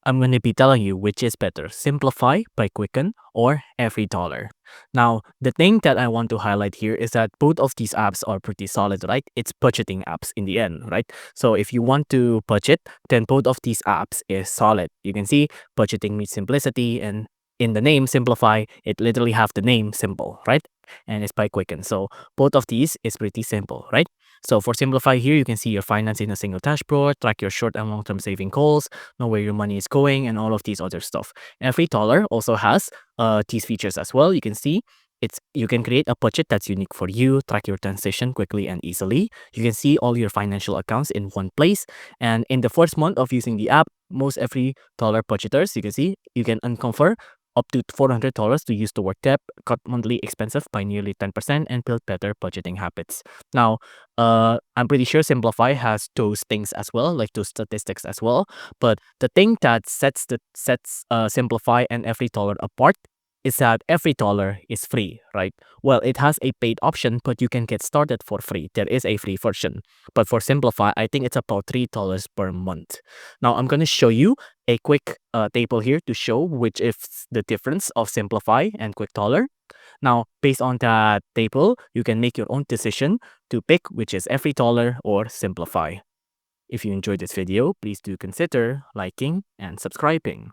I'm going to be telling you which is better, Simplify by Quicken or EveryDollar. Now, the thing that I want to highlight here is that both of these apps are pretty solid, right? It's budgeting apps in the end, right? So if you want to budget, then both of these apps is solid. You can see budgeting meets simplicity, and in the name Simplify, it literally have the name simple, right? And it's by Quicken. So both of these is pretty simple, right? So for Simplify here, you can see your finance in a single dashboard, track your short and long-term saving goals, know where your money is going, and all of these other stuff. EveryDollar also has these features as well. You can see you can create a budget that's unique for you, track your transition quickly and easily. You can see all your financial accounts in one place. And in the first month of using the app, most EveryDollar budgeters, you can see you can uncover up to $400 to use toward debt, cut monthly expenses by nearly 10%, and build better budgeting habits. Now, I'm pretty sure Simplify has those things as well, like those statistics as well. But the thing that sets Simplify and EveryDollar apart is that EveryDollar is free, right? Well, it has a paid option, but you can get started for free. There is a free version. But for Simplify, I think it's about $3 per month. Now, I'm going to show you a quick table here to show which is the difference of Simplify and QuickDollar. Now, based on that table, you can make your own decision to pick which is EveryDollar or Simplify. If you enjoyed this video, please do consider liking and subscribing.